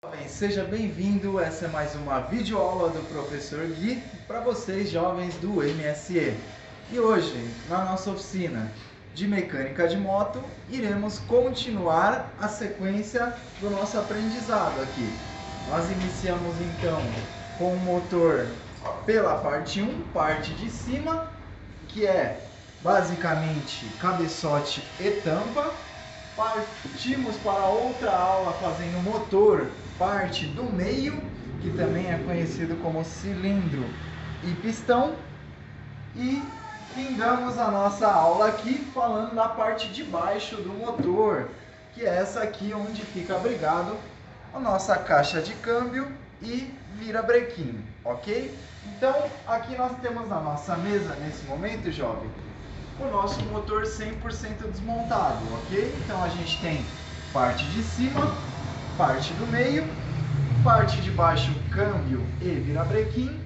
Jovens, seja bem-vindo. Essa é mais uma videoaula do professor Gui para vocês, jovens do MSE. E hoje, na nossa oficina de mecânica de moto, iremos continuar a sequência do nosso aprendizado aqui. Nós iniciamos então com o motor pela parte 1, parte de cima, que é basicamente cabeçote e tampa. Partimos para outra aula fazendo motor, parte do meio, que também é conhecido como cilindro e pistão. E findamos a nossa aula aqui falando da parte de baixo do motor, que é essa aqui onde fica abrigado a nossa caixa de câmbio e virabrequim, ok? Então, aqui nós temos na nossa mesa, nesse momento, jovem, o nosso motor 100% desmontado, ok? Então a gente tem parte de cima, parte do meio, parte de baixo câmbio e virabrequim,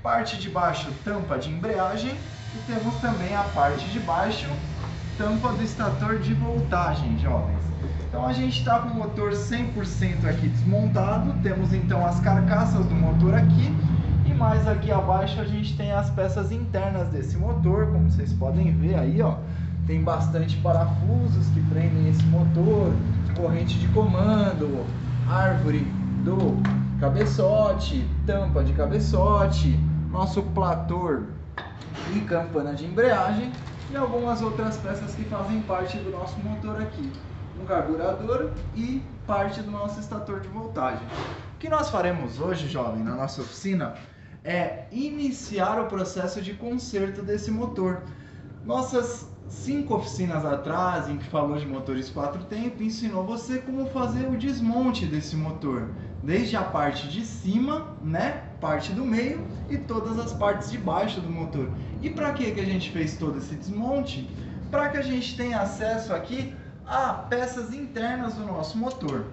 parte de baixo tampa de embreagem e temos também a parte de baixo tampa do estator de voltagem, jovens. Então a gente está com o motor 100% aqui desmontado, temos então as carcaças do motor aqui. E mais aqui abaixo a gente tem as peças internas desse motor, como vocês podem ver aí, ó. Tem bastante parafusos que prendem esse motor, corrente de comando, árvore do cabeçote, tampa de cabeçote, nosso plator e campana de embreagem e algumas outras peças que fazem parte do nosso motor aqui. Um carburador e parte do nosso estator de voltagem. O que nós faremos hoje, jovem, na nossa oficina, é iniciar o processo de conserto desse motor. Nossas 5 oficinas atrás, em que falou de motores 4 tempos, ensinou você como fazer o desmonte desse motor, desde a parte de cima, né, parte do meio e todas as partes de baixo do motor. E para que a gente fez todo esse desmonte? Para que a gente tenha acesso aqui a peças internas do nosso motor.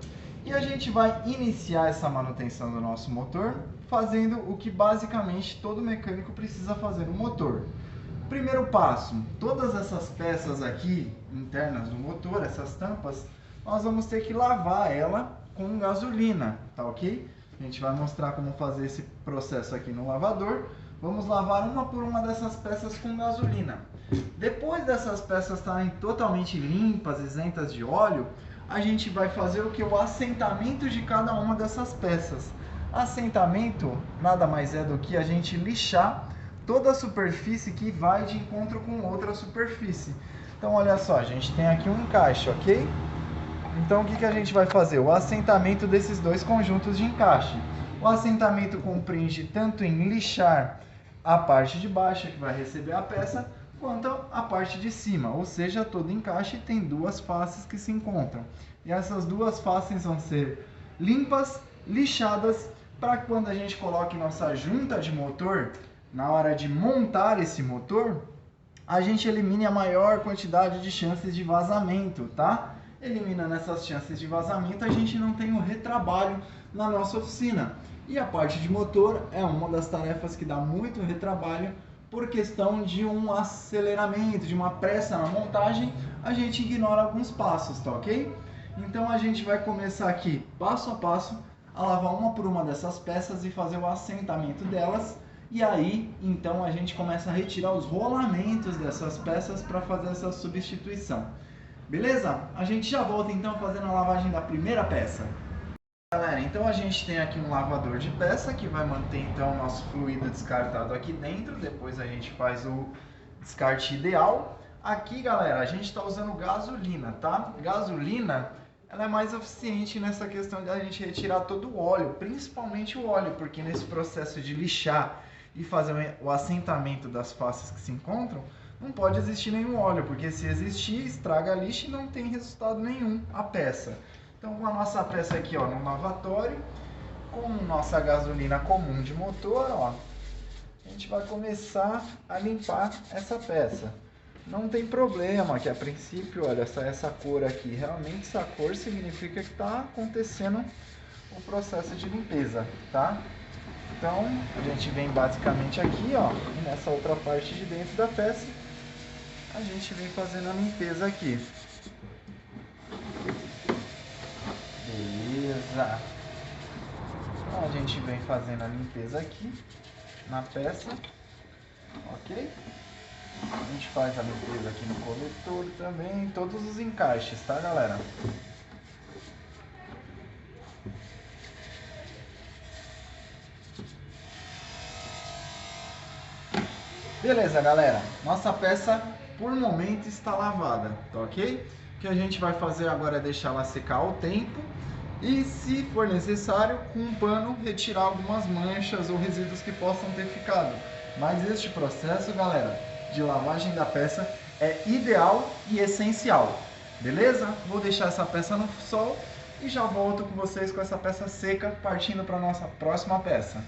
E a gente vai iniciar essa manutenção do nosso motor fazendo o que basicamente todo mecânico precisa fazer no motor. Primeiro passo, todas essas peças aqui internas do motor, essas tampas, nós vamos ter que lavar ela com gasolina, tá ok? A gente vai mostrar como fazer esse processo aqui no lavador. Vamos lavar uma por uma dessas peças com gasolina. Depois dessas peças estarem totalmente limpas, isentas de óleo, a gente vai fazer o que? O assentamento de cada uma dessas peças. Assentamento nada mais é do que a gente lixar toda a superfície que vai de encontro com outra superfície. Então olha só, a gente tem aqui um encaixe, ok? Então o que a gente vai fazer? O assentamento desses dois conjuntos de encaixe. O assentamento compreende tanto em lixar a parte de baixo, que vai receber a peça, quanto a parte de cima, ou seja, todo encaixe tem duas faces que se encontram. E essas duas faces vão ser limpas, lixadas, para que quando a gente coloque nossa junta de motor, na hora de montar esse motor, a gente elimine a maior quantidade de chances de vazamento, tá? Eliminando essas chances de vazamento, a gente não tem o retrabalho na nossa oficina. E a parte de motor é uma das tarefas que dá muito retrabalho, por questão de um aceleramento, de uma pressa na montagem, a gente ignora alguns passos, tá ok? Então a gente vai começar aqui, passo a passo, a lavar uma por uma dessas peças e fazer o assentamento delas. E aí, então, a gente começa a retirar os rolamentos dessas peças para fazer essa substituição. Beleza? A gente já volta então fazendo a lavagem da primeira peça. Galera, então a gente tem aqui um lavador de peça que vai manter então o nosso fluido descartado aqui dentro. Depois a gente faz o descarte ideal. Aqui, galera, a gente está usando gasolina, tá? Gasolina, ela é mais eficiente nessa questão de a gente retirar todo o óleo, principalmente o óleo, porque nesse processo de lixar e fazer o assentamento das faces que se encontram, não pode existir nenhum óleo, porque se existir, estraga a lixa e não tem resultado nenhum a peça. Então, com a nossa peça aqui, ó, no lavatório, com nossa gasolina comum de motor, ó, a gente vai começar a limpar essa peça. Não tem problema, que a princípio, olha, essa cor aqui, realmente essa cor significa que está acontecendo o processo de limpeza, tá? Então, a gente vem basicamente aqui, ó, e nessa outra parte de dentro da peça, a gente vem fazendo a limpeza aqui. Beleza. Então a gente vem fazendo a limpeza aqui na peça, ok? A gente faz a limpeza aqui no coletor também, em todos os encaixes, tá, galera? Beleza, galera. Nossa peça, por momento, está lavada, tá ok? O que a gente vai fazer agora é deixar ela secar ao tempo e, se for necessário, com um pano, retirar algumas manchas ou resíduos que possam ter ficado. Mas este processo, galera, de lavagem da peça é ideal e essencial, beleza? Vou deixar essa peça no sol e já volto com vocês com essa peça seca, partindo para a nossa próxima peça.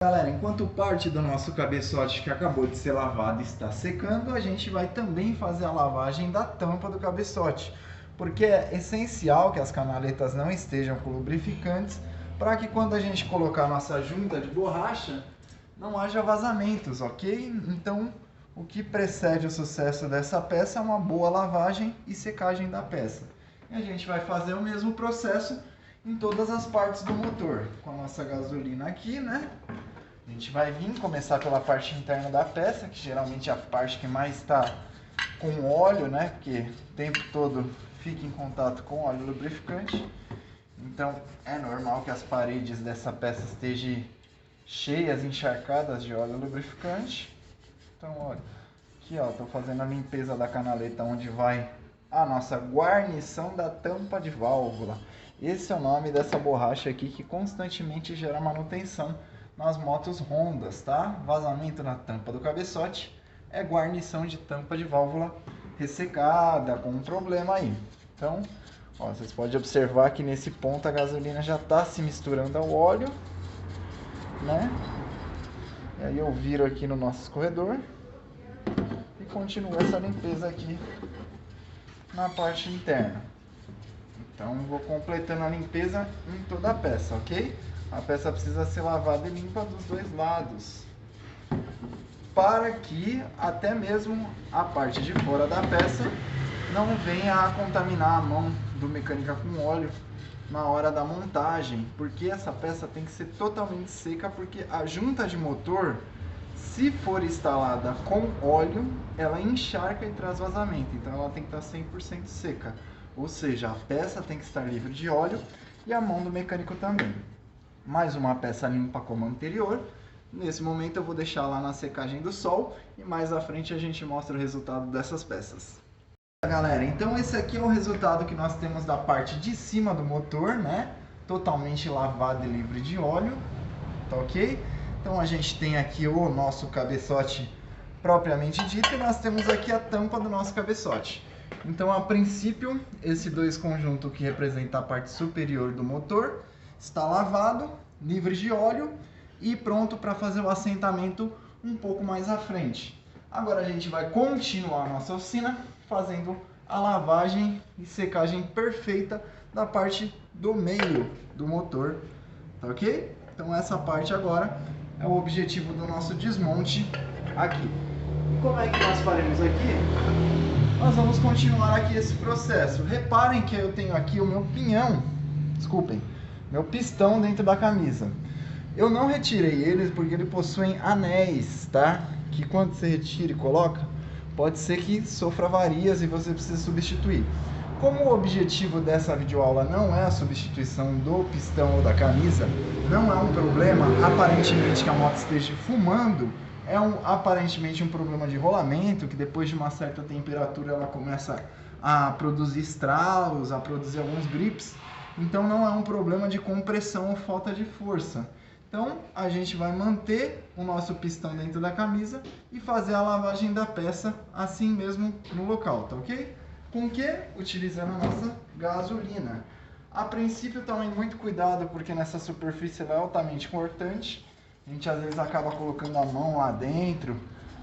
Galera, enquanto parte do nosso cabeçote que acabou de ser lavado está secando, a gente vai também fazer a lavagem da tampa do cabeçote, porque é essencial que as canaletas não estejam com lubrificantes, para que quando a gente colocar a nossa junta de borracha, não haja vazamentos, ok? Então, o que precede o sucesso dessa peça é uma boa lavagem e secagem da peça. E a gente vai fazer o mesmo processo em todas as partes do motor. Com a nossa gasolina aqui, né? A gente vai vir começar pela parte interna da peça, que geralmente é a parte que mais está com óleo, né? Porque o tempo todo fica em contato com óleo lubrificante. Então é normal que as paredes dessa peça estejam cheias, encharcadas de óleo lubrificante. Então, olha, aqui ó, estou fazendo a limpeza da canaleta onde vai a nossa guarnição da tampa de válvula. Esse é o nome dessa borracha aqui que constantemente gera manutenção nas motos Hondas, tá? Vazamento na tampa do cabeçote é guarnição de tampa de válvula ressecada, com um problema aí. Então, ó, vocês podem observar que nesse ponto a gasolina já está se misturando ao óleo, né? E aí eu viro aqui no nosso escorredor e continuo essa limpeza aqui na parte interna. Então vou completando a limpeza em toda a peça, ok? A peça precisa ser lavada e limpa dos dois lados, para que até mesmo a parte de fora da peça não venha a contaminar a mão do mecânico com óleo na hora da montagem, porque essa peça tem que ser totalmente seca, porque a junta de motor, se for instalada com óleo, ela encharca e traz vazamento, então ela tem que estar 100% seca, ou seja, a peça tem que estar livre de óleo e a mão do mecânico também. Mais uma peça limpa como a anterior. Nesse momento eu vou deixar lá na secagem do sol e mais à frente a gente mostra o resultado dessas peças. Galera, então esse aqui é o resultado que nós temos da parte de cima do motor, né? Totalmente lavado e livre de óleo, tá ok? Então a gente tem aqui o nosso cabeçote propriamente dito e nós temos aqui a tampa do nosso cabeçote. Então a princípio, esse dois conjuntos que representa a parte superior do motor está lavado, livre de óleo e pronto para fazer o assentamento um pouco mais à frente. Agora a gente vai continuar a nossa oficina fazendo a lavagem e secagem perfeita da parte do meio do motor, tá ok? Então essa parte agora é o objetivo do nosso desmonte aqui. E como é que nós faremos aqui? Nós vamos continuar aqui esse processo. Reparem que eu tenho aqui o meu pinhão, desculpem, meu pistão dentro da camisa. Eu não retirei eles porque ele possui anéis, tá? Que quando você retira e coloca, pode ser que sofra avarias e você precise substituir. Como o objetivo dessa videoaula não é a substituição do pistão ou da camisa, não é um problema aparentemente que a moto esteja fumando, é aparentemente um problema de rolamento, que depois de uma certa temperatura ela começa a produzir estralos, a produzir alguns grips. Então não é um problema de compressão ou falta de força. Então a gente vai manter o nosso pistão dentro da camisa e fazer a lavagem da peça assim mesmo no local, tá ok? Com que? Utilizando a nossa gasolina. A princípio tomem muito cuidado porque nessa superfície ela é altamente cortante. A gente às vezes acaba colocando a mão lá dentro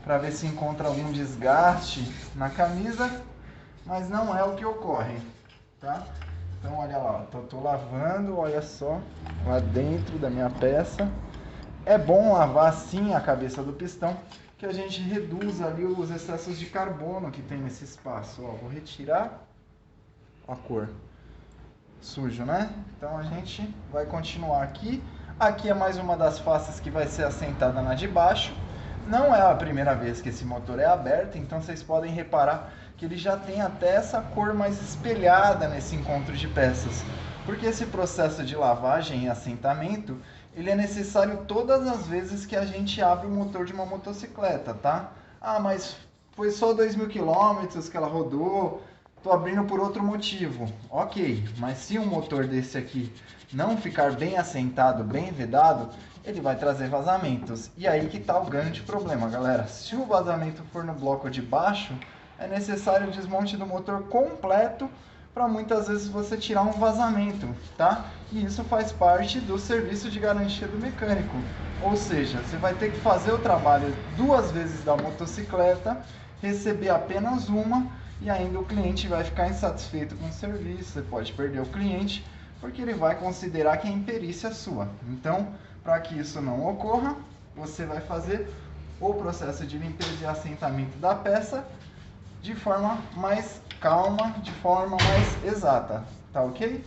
para ver se encontra algum desgaste na camisa, mas não é o que ocorre, tá? Então olha lá, tô lavando, olha só, lá dentro da minha peça. É bom lavar assim a cabeça do pistão, que a gente reduz ali os excessos de carbono que tem nesse espaço. Ó, vou retirar a cor. Sujo, né? Então a gente vai continuar aqui. Aqui é mais uma das faces que vai ser assentada na de baixo. Não é a primeira vez que esse motor é aberto, então vocês podem reparar que ele já tem até essa cor mais espelhada nesse encontro de peças. Porque esse processo de lavagem e assentamento, ele é necessário todas as vezes que a gente abre o motor de uma motocicleta, tá? Ah, mas foi só 2.000 quilômetros que ela rodou, tô abrindo por outro motivo. Ok, mas se um motor desse aqui não ficar bem assentado, bem vedado, ele vai trazer vazamentos. E aí que tá o grande problema, galera. Se o vazamento for no bloco de baixo, é necessário o desmonte do motor completo para muitas vezes você tirar um vazamento, tá? E isso faz parte do serviço de garantia do mecânico. Ou seja, você vai ter que fazer o trabalho 2 vezes da motocicleta, receber apenas uma e ainda o cliente vai ficar insatisfeito com o serviço, você pode perder o cliente, porque ele vai considerar que é imperícia sua. Então, para que isso não ocorra, você vai fazer o processo de limpeza e assentamento da peça de forma mais calma, de forma mais exata, tá ok?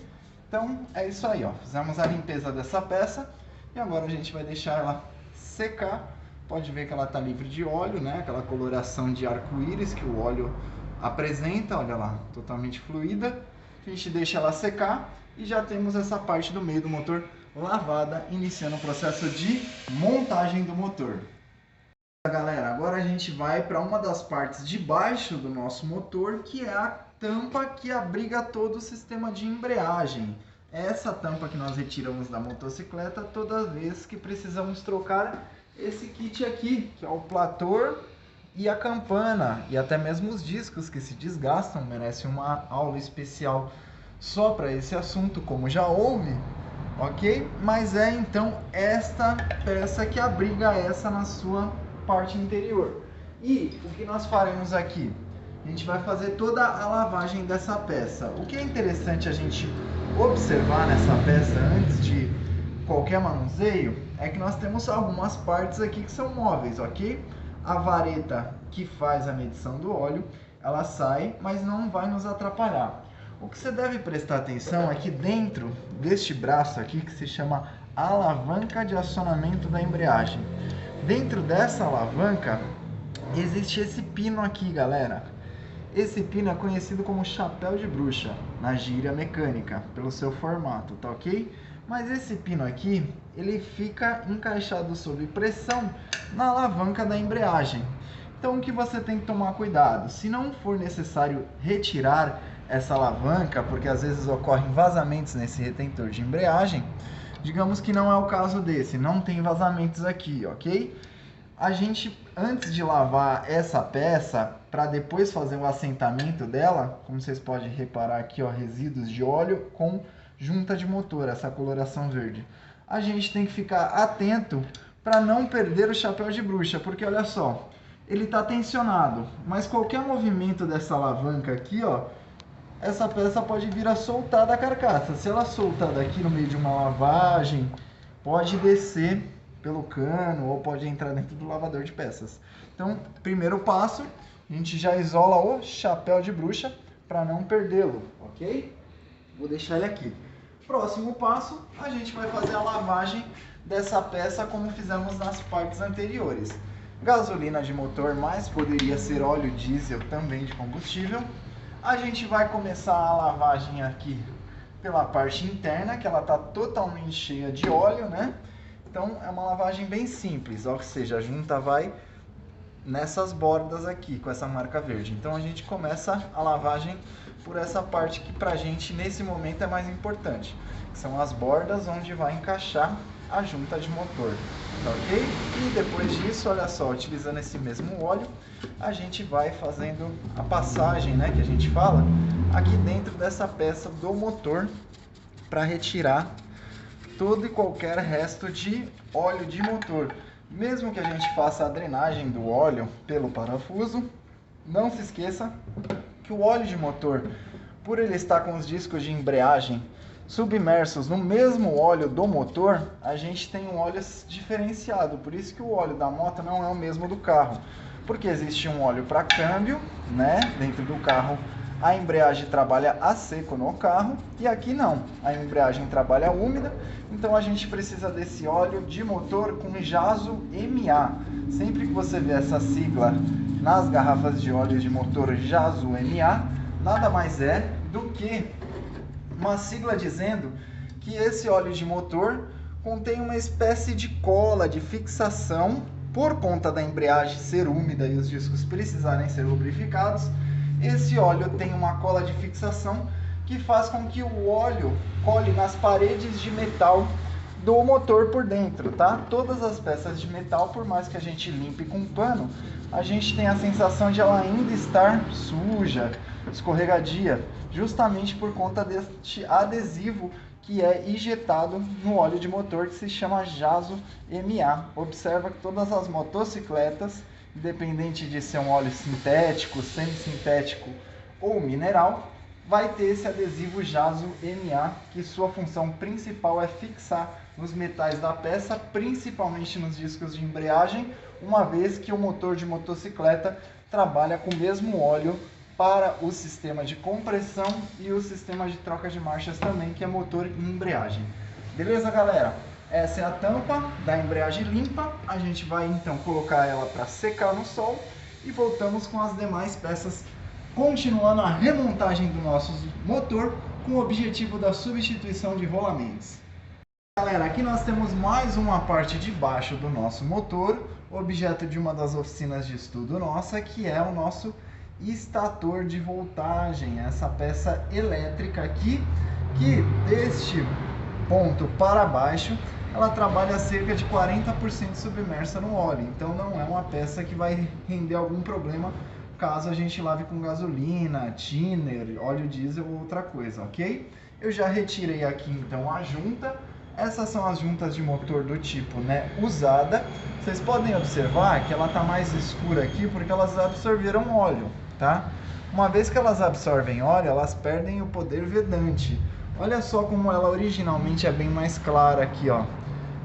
Então é isso aí, ó. Fizemos a limpeza dessa peça e agora a gente vai deixar ela secar. Pode ver que ela está livre de óleo, né? Aquela coloração de arco-íris que o óleo apresenta, olha lá, totalmente fluida. A gente deixa ela secar e já temos essa parte do meio do motor lavada, iniciando o processo de montagem do motor. Galera, agora a gente vai para uma das partes de baixo do nosso motor, que é a tampa que abriga todo o sistema de embreagem. É essa tampa que nós retiramos da motocicleta toda vez que precisamos trocar esse kit aqui, que é o plator e a campana, e até mesmo os discos que se desgastam, merece uma aula especial só para esse assunto, como já houve, ok? Mas é então esta peça que abriga essa na sua parte interior. E o que nós faremos aqui? A gente vai fazer toda a lavagem dessa peça. O que é interessante a gente observar nessa peça antes de qualquer manuseio é que nós temos algumas partes aqui que são móveis, ok? A vareta que faz a medição do óleo, ela sai, mas não vai nos atrapalhar. O que você deve prestar atenção é que dentro deste braço aqui, que se chama alavanca de acionamento da embreagem, dentro dessa alavanca existe esse pino aqui, galera. Esse pino é conhecido como chapéu de bruxa na gíria mecânica, pelo seu formato, tá ok? Mas esse pino aqui, ele fica encaixado sob pressão na alavanca da embreagem. Então o que você tem que tomar cuidado? Se não for necessário retirar essa alavanca, porque às vezes ocorrem vazamentos nesse retentor de embreagem, digamos que não é o caso desse, não tem vazamentos aqui, ok? A gente, antes de lavar essa peça, para depois fazer o assentamento dela, como vocês podem reparar aqui, ó, resíduos de óleo com junta de motor, essa coloração verde. A gente tem que ficar atento para não perder o chapéu de bruxa, porque olha só, ele está tensionado, mas qualquer movimento dessa alavanca aqui, ó, essa peça pode vir a soltar da carcaça. Se ela soltar daqui no meio de uma lavagem, pode descer pelo cano ou pode entrar dentro do lavador de peças. Então, primeiro passo, a gente já isola o chapéu de bruxa para não perdê-lo, ok? Vou deixar ele aqui. Próximo passo, a gente vai fazer a lavagem dessa peça como fizemos nas partes anteriores. Gasolina de motor, mas poderia ser óleo diesel também de combustível. A gente vai começar a lavagem aqui pela parte interna, que ela está totalmente cheia de óleo, né? Então é uma lavagem bem simples, ou seja, a junta vai nessas bordas aqui, com essa marca verde. Então a gente começa a lavagem por essa parte que pra gente nesse momento é mais importante, que são as bordas onde vai encaixar a junta de motor, tá ok? E depois disso, olha só, utilizando esse mesmo óleo, a gente vai fazendo a passagem, né, que a gente fala, aqui dentro dessa peça do motor para retirar todo e qualquer resto de óleo de motor. Mesmo que a gente faça a drenagem do óleo pelo parafuso, não se esqueça que o óleo de motor, por ele estar com os discos de embreagem submersos no mesmo óleo do motor, a gente tem um óleo diferenciado. Por isso que o óleo da moto não é o mesmo do carro, porque existe um óleo para câmbio, né? Dentro do carro a embreagem trabalha a seco no carro e aqui não, a embreagem trabalha úmida, então a gente precisa desse óleo de motor com Jaso MA. Sempre que você vê essa sigla nas garrafas de óleo de motor Jaso MA, nada mais é do que uma sigla dizendo que esse óleo de motor contém uma espécie de cola de fixação por conta da embreagem ser úmida e os discos precisarem ser lubrificados. Esse óleo tem uma cola de fixação que faz com que o óleo cole nas paredes de metal do motor por dentro, tá? Todas as peças de metal, por mais que a gente limpe com pano, a gente tem a sensação de ela ainda estar suja, escorregadia, justamente por conta deste adesivo que é injetado no óleo de motor, que se chama Jaso MA. Observa que todas as motocicletas, independente de ser um óleo sintético, semi-sintético ou mineral, vai ter esse adesivo Jaso MA, que sua função principal é fixar nos metais da peça, principalmente nos discos de embreagem, uma vez que o motor de motocicleta trabalha com o mesmo óleo para o sistema de compressão e o sistema de troca de marchas também, que é motor e embreagem. Beleza, galera? Essa é a tampa da embreagem limpa. A gente vai então colocar ela para secar no sol e voltamos com as demais peças, continuando a remontagem do nosso motor com o objetivo da substituição de rolamentos. Galera, aqui nós temos mais uma parte de baixo do nosso motor, objeto de uma das oficinas de estudo nossa, que é o nosso estator de voltagem, essa peça elétrica aqui, que deste ponto para baixo, ela trabalha cerca de 40% submersa no óleo, então não é uma peça que vai render algum problema caso a gente lave com gasolina, thinner, óleo diesel ou outra coisa, ok? Eu já retirei aqui então a junta. Essas são as juntas de motor do tipo, né, usada. Vocês podem observar que ela está mais escura aqui porque elas absorveram óleo, tá? Uma vez que elas absorvem óleo, elas perdem o poder vedante. Olha só como ela originalmente é bem mais clara aqui, ó.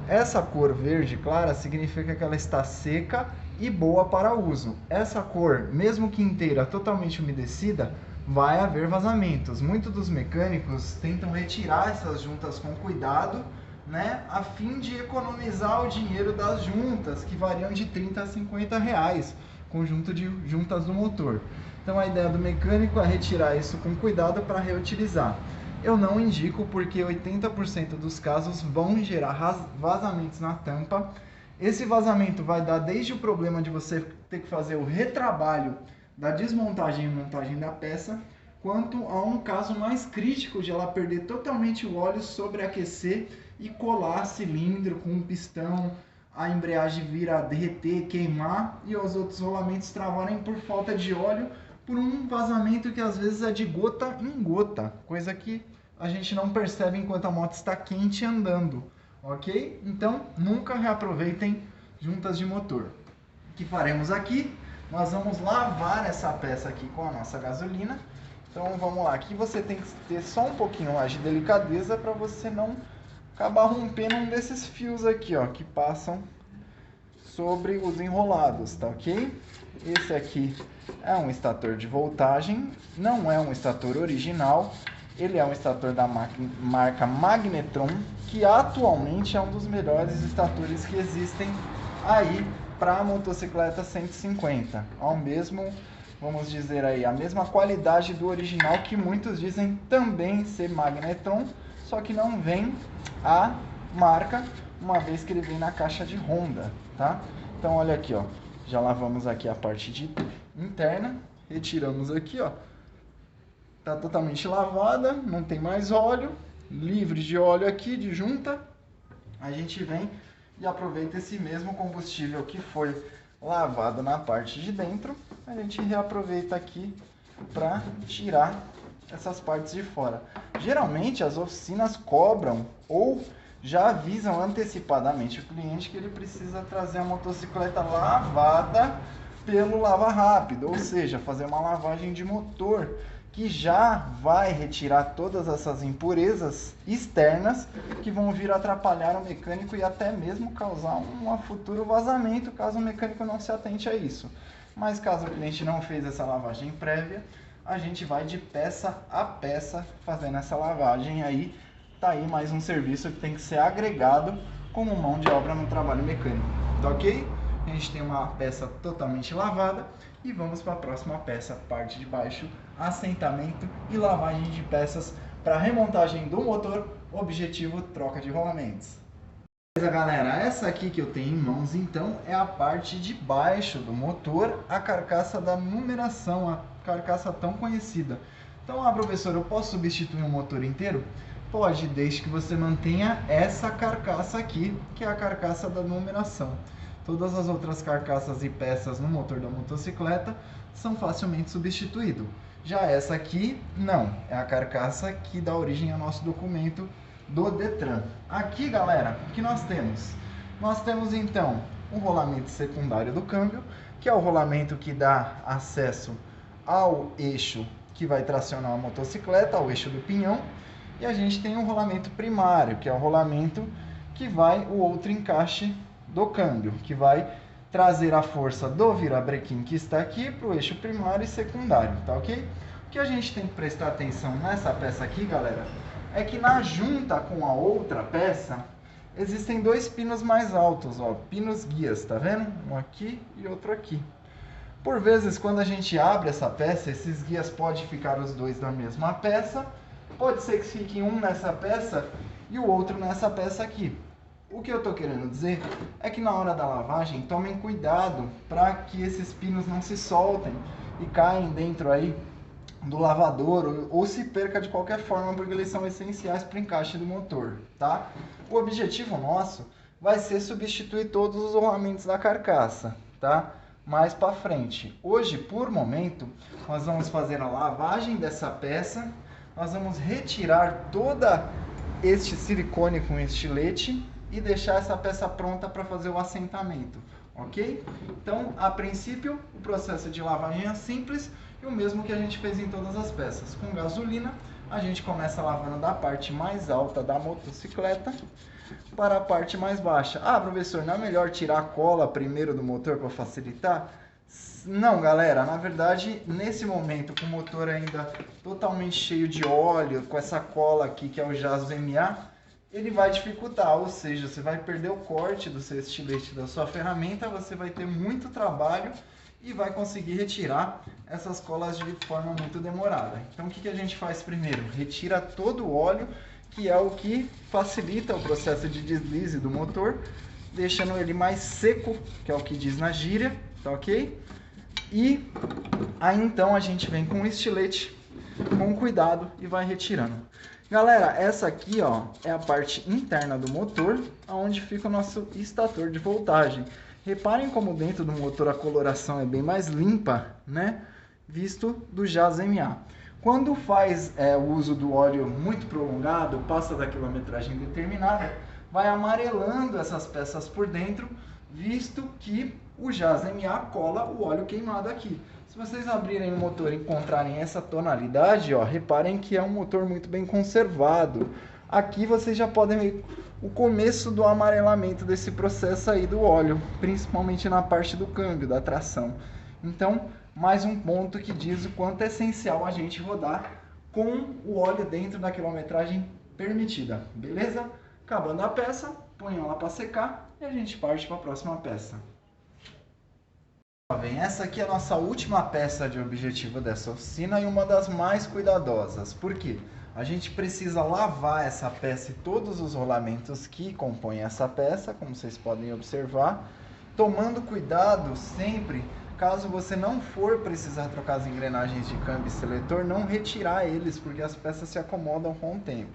Essa cor verde clara significa que ela está seca e boa para uso. Essa cor, mesmo que inteira, totalmente umedecida, vai haver vazamentos. Muitos dos mecânicos tentam retirar essas juntas com cuidado, né, a fim de economizar o dinheiro das juntas, que variam de 30 a 50 reais, conjunto de juntas do motor. Então a ideia do mecânico é retirar isso com cuidado para reutilizar. Eu não indico porque 80% dos casos vão gerar vazamentos na tampa. Esse vazamento vai dar desde o problema de você ter que fazer o retrabalho da desmontagem e montagem da peça, quanto a um caso mais crítico de ela perder totalmente o óleo, sobreaquecer e colar cilindro com um pistão, a embreagem vir a derreter, queimar e os outros rolamentos travarem por falta de óleo, por um vazamento que às vezes é de gota em gota, coisa que a gente não percebe enquanto a moto está quente andando, ok? Então, nunca reaproveitem juntas de motor. O que faremos aqui? Nós vamos lavar essa peça aqui com a nossa gasolina. Então vamos lá, aqui você tem que ter só um pouquinho mais de delicadeza para você não acabar rompendo um desses fios aqui, ó, que passam sobre os enrolados, tá ok? Esse aqui é um estator de voltagem, não é um estator original, ele é um estator da marca Magnetron, que atualmente é um dos melhores estatores que existem aí para motocicleta 150, ao mesmo, vamos dizer aí, a mesma qualidade do original, que muitos dizem também ser Magnetron, só que não vem a marca, uma vez que ele vem na caixa de Honda, tá? Então olha aqui, ó, já lavamos aqui a parte interna, retiramos aqui, ó, tá totalmente lavada, não tem mais óleo, livre de óleo aqui, de junta. A gente vem e aproveita esse mesmo combustível que foi lavado na parte de dentro, a gente reaproveita aqui para tirar essas partes de fora. Geralmente as oficinas cobram ou já avisam antecipadamente o cliente que ele precisa trazer a motocicleta lavada pelo lava rápido, ou seja, fazer uma lavagem de motor, que já vai retirar todas essas impurezas externas que vão vir atrapalhar o mecânico e até mesmo causar um futuro vazamento, caso o mecânico não se atente a isso. Mas caso o cliente não fez essa lavagem prévia, a gente vai de peça a peça fazendo essa lavagem aí. Tá aí mais um serviço que tem que ser agregado como mão de obra no trabalho mecânico, tá ok? A gente tem uma peça totalmente lavada e vamos para a próxima peça, parte de baixo, assentamento e lavagem de peças para remontagem do motor, objetivo troca de rolamentos. Beleza, galera, essa aqui que eu tenho em mãos então é a parte de baixo do motor, a carcaça da numeração, a carcaça tão conhecida. Então, professor, eu posso substituir um motor inteiro? Pode, desde que você mantenha essa carcaça aqui, que é a carcaça da numeração. Todas as outras carcaças e peças no motor da motocicleta são facilmente substituídos. Já essa aqui, não. É a carcaça que dá origem ao nosso documento do Detran. Aqui, galera, o que nós temos? Nós temos, então, o rolamento secundário do câmbio, que é o rolamento que dá acesso ao eixo que vai tracionar a motocicleta, ao eixo do pinhão. E a gente tem um rolamento primário, que é o rolamento que vai o outro encaixe do câmbio, que vai trazer a força do virabrequim que está aqui para o eixo primário e secundário, tá ok? O que a gente tem que prestar atenção nessa peça aqui, galera, é que na junta com a outra peça, existem dois pinos mais altos, ó, pinos guias, tá vendo? Um aqui e outro aqui. Por vezes, quando a gente abre essa peça, esses guias podem ficar os dois na mesma peça, pode ser que fique um nessa peça e o outro nessa peça aqui. O que eu estou querendo dizer é que na hora da lavagem, tomem cuidado para que esses pinos não se soltem e caem dentro aí do lavador ou se perca de qualquer forma, porque eles são essenciais para o encaixe do motor, tá? O objetivo nosso vai ser substituir todos os rolamentos da carcaça, tá? Mais para frente. Hoje, por momento, nós vamos fazer a lavagem dessa peça, nós vamos retirar toda este silicone com estilete e deixar essa peça pronta para fazer o assentamento, ok? Então, a princípio, o processo de lavagem é simples e o mesmo que a gente fez em todas as peças. Com gasolina, a gente começa lavando da parte mais alta da motocicleta para a parte mais baixa. Professor, não é melhor tirar a cola primeiro do motor para facilitar? Não, galera, na verdade, nesse momento, com o motor ainda totalmente cheio de óleo, com essa cola aqui que é o JAS VMA, ele vai dificultar, ou seja, você vai perder o corte do seu estilete da sua ferramenta, você vai ter muito trabalho e vai conseguir retirar essas colas de forma muito demorada. Então, o que a gente faz primeiro? Retira todo o óleo, que é o que facilita o processo de deslize do motor, deixando ele mais seco, que é o que diz na gíria, tá ok? E aí então a gente vem com o estilete com cuidado e vai retirando. Galera, essa aqui, ó, é a parte interna do motor, onde fica o nosso estator de voltagem. Reparem como dentro do motor a coloração é bem mais limpa, né? Visto do JAS VMA. Quando faz o uso do óleo muito prolongado, passa da quilometragem determinada, vai amarelando essas peças por dentro, visto que o JAS VMA cola o óleo queimado aqui. Se vocês abrirem o motor e encontrarem essa tonalidade, ó, reparem que é um motor muito bem conservado. Aqui vocês já podem ver o começo do amarelamento desse processo aí do óleo, principalmente na parte do câmbio, da tração. Então, mais um ponto que diz o quanto é essencial a gente rodar com o óleo dentro da quilometragem permitida, beleza? Acabando a peça, põe ela para secar e a gente parte para a próxima peça. Essa aqui é a nossa última peça de objetivo dessa oficina e uma das mais cuidadosas. Por quê? A gente precisa lavar essa peça e todos os rolamentos que compõem essa peça, como vocês podem observar, tomando cuidado sempre, caso você não for precisar trocar as engrenagens de câmbio e seletor, não retirar eles, porque as peças se acomodam com o tempo.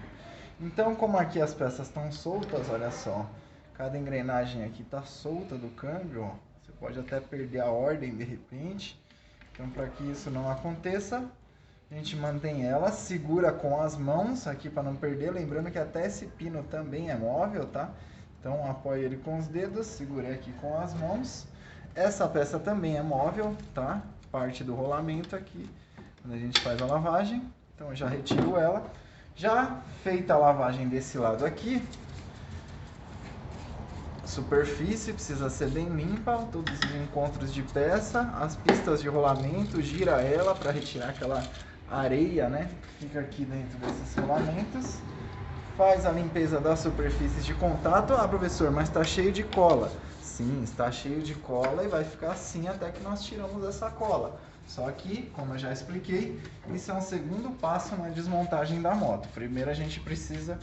Então, como aqui as peças estão soltas, olha só, cada engrenagem aqui está solta do câmbio, ó. Você pode até perder a ordem de repente. Então, para que isso não aconteça, a gente mantém ela, segura com as mãos aqui para não perder. Lembrando que até esse pino também é móvel, tá? Então, apoie ele com os dedos, segure aqui com as mãos. Essa peça também é móvel, tá? Parte do rolamento aqui, quando a gente faz a lavagem. Então, eu já retiro ela. Já feita a lavagem desse lado aqui, superfície precisa ser bem limpa, todos os encontros de peça, as pistas de rolamento, gira ela para retirar aquela areia, né, que fica aqui dentro desses rolamentos. Faz a limpeza das superfícies de contato. Ah, professor, mas está cheio de cola. Sim, está cheio de cola e vai ficar assim até que nós tiramos essa cola. Só que, como eu já expliquei, isso é um segundo passo na desmontagem da moto. Primeiro a gente precisa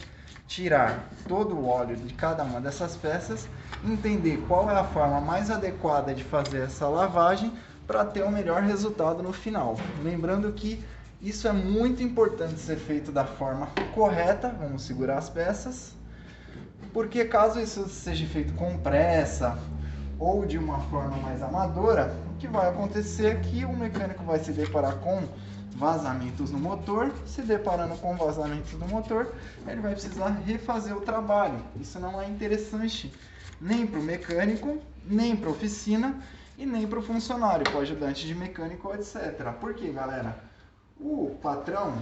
tirar todo o óleo de cada uma dessas peças, entender qual é a forma mais adequada de fazer essa lavagem para ter o melhor resultado no final. Lembrando que isso é muito importante ser feito da forma correta. Vamos segurar as peças, porque caso isso seja feito com pressa ou de uma forma mais amadora, o que vai acontecer é que o mecânico vai se deparar com vazamentos no motor. Se deparando com vazamentos no motor, ele vai precisar refazer o trabalho. Isso não é interessante nem para o mecânico, nem para a oficina e nem para o funcionário, para o ajudante de mecânico, etc. Por quê, galera? O patrão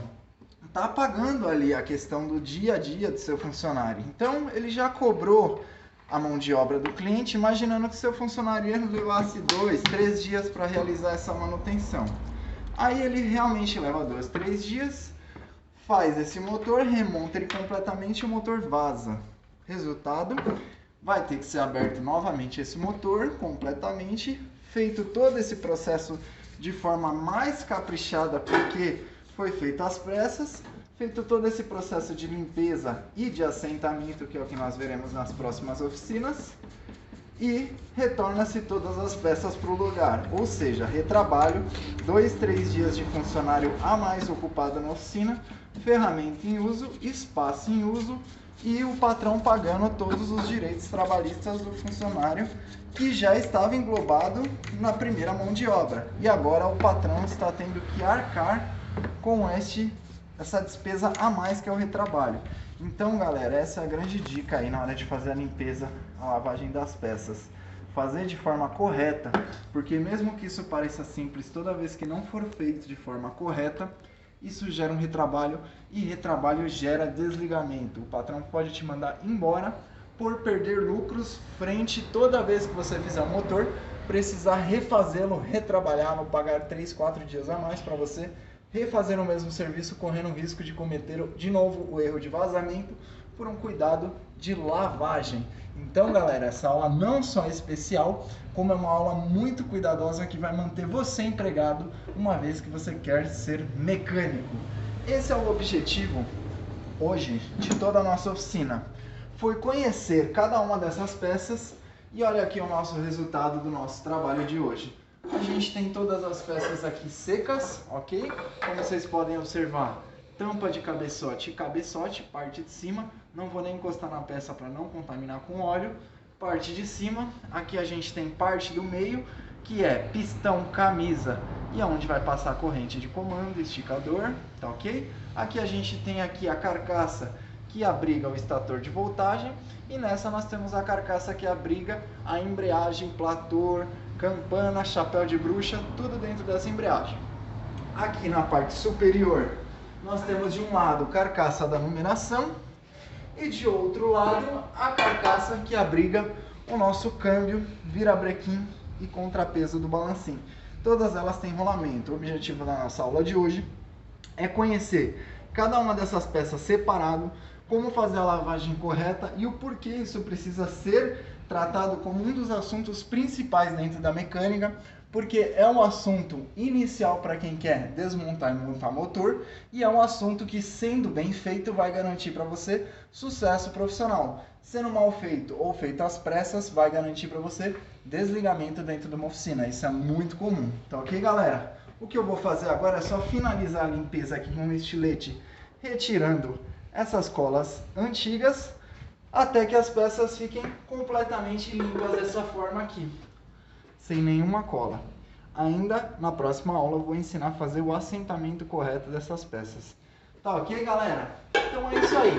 está pagando ali a questão do dia a dia do seu funcionário. Então, ele já cobrou a mão de obra do cliente, imaginando que seu funcionário levasse 2, 3 dias para realizar essa manutenção. Aí ele realmente leva 2, 3 dias, faz esse motor, remonta ele completamente e o motor vaza. Resultado, vai ter que ser aberto novamente esse motor completamente, feito todo esse processo de forma mais caprichada, porque foi feito às pressas, feito todo esse processo de limpeza e de assentamento, que é o que nós veremos nas próximas oficinas, e retorna-se todas as peças para o lugar, ou seja, retrabalho, 2, 3 dias de funcionário a mais ocupado na oficina, ferramenta em uso, espaço em uso e o patrão pagando todos os direitos trabalhistas do funcionário que já estava englobado na primeira mão de obra. E agora o patrão está tendo que arcar com essa despesa a mais que é o retrabalho. Então, galera, essa é a grande dica aí na hora de fazer a limpeza, a lavagem das peças. Fazer de forma correta, porque mesmo que isso pareça simples, toda vez que não for feito de forma correta, isso gera um retrabalho e retrabalho gera desligamento. O patrão pode te mandar embora por perder lucros frente toda vez que você fizer o motor, precisar refazê-lo, retrabalhá-lo, pagar 3, 4 dias a mais para você refazer o mesmo serviço, correndo o risco de cometer de novo o erro de vazamento por um cuidado de lavagem. Então, galera, essa aula não só é especial, como é uma aula muito cuidadosa que vai manter você empregado uma vez que você quer ser mecânico. Esse é o objetivo hoje de toda a nossa oficina. Foi conhecer cada uma dessas peças e olha aqui o nosso resultado do nosso trabalho de hoje. A gente tem todas as peças aqui secas, ok? Como vocês podem observar, tampa de cabeçote e cabeçote, parte de cima. Não vou nem encostar na peça para não contaminar com óleo. Parte de cima, aqui a gente tem parte do meio, que é pistão, camisa e onde vai passar a corrente de comando, esticador, tá ok? Aqui a gente tem aqui a carcaça que abriga o estator de voltagem e nessa nós temos a carcaça que abriga a embreagem, platô, campana, chapéu de bruxa, tudo dentro dessa embreagem. Aqui na parte superior nós temos de um lado carcaça da numeração e de outro lado a carcaça que abriga o nosso câmbio, virabrequim e contrapeso do balancinho. Todas elas têm rolamento. O objetivo da nossa aula de hoje é conhecer cada uma dessas peças separado, como fazer a lavagem correta e o porquê isso precisa ser tratado como um dos assuntos principais dentro da mecânica, porque é um assunto inicial para quem quer desmontar e montar motor e é um assunto que, sendo bem feito, vai garantir para você sucesso profissional. Sendo mal feito ou feito às pressas, vai garantir para você desligamento dentro de uma oficina. Isso é muito comum. Tá ok, galera? O que eu vou fazer agora é só finalizar a limpeza aqui com um estilete, retirando essas colas antigas, até que as peças fiquem completamente limpas dessa forma aqui, sem nenhuma cola. Ainda na próxima aula eu vou ensinar a fazer o assentamento correto dessas peças. Tá ok, galera? Então é isso aí.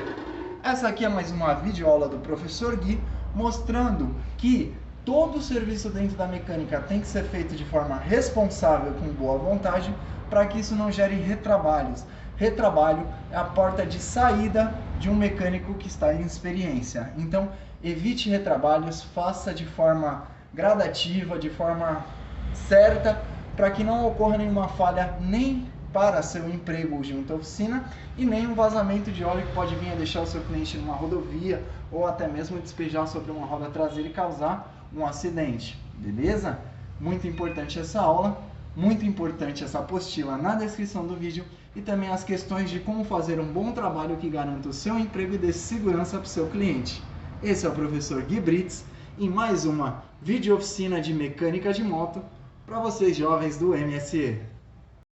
Essa aqui é mais uma videoaula do professor Gui, mostrando que todo o serviço dentro da mecânica tem que ser feito de forma responsável, com boa vontade, para que isso não gere retrabalhos. Retrabalho é a porta de saída de um mecânico que está em experiência. Então, evite retrabalhos, faça de forma gradativa, de forma certa, para que não ocorra nenhuma falha nem para seu emprego junto à oficina e nem um vazamento de óleo que pode vir a deixar o seu cliente numa rodovia ou até mesmo despejar sobre uma roda traseira e causar um acidente, beleza? Muito importante essa aula, muito importante essa apostila na descrição do vídeo e também as questões de como fazer um bom trabalho que garanta o seu emprego e dê segurança para o seu cliente. Esse é o professor Gui Brits em mais uma videooficina de mecânica de moto para vocês jovens do MSE.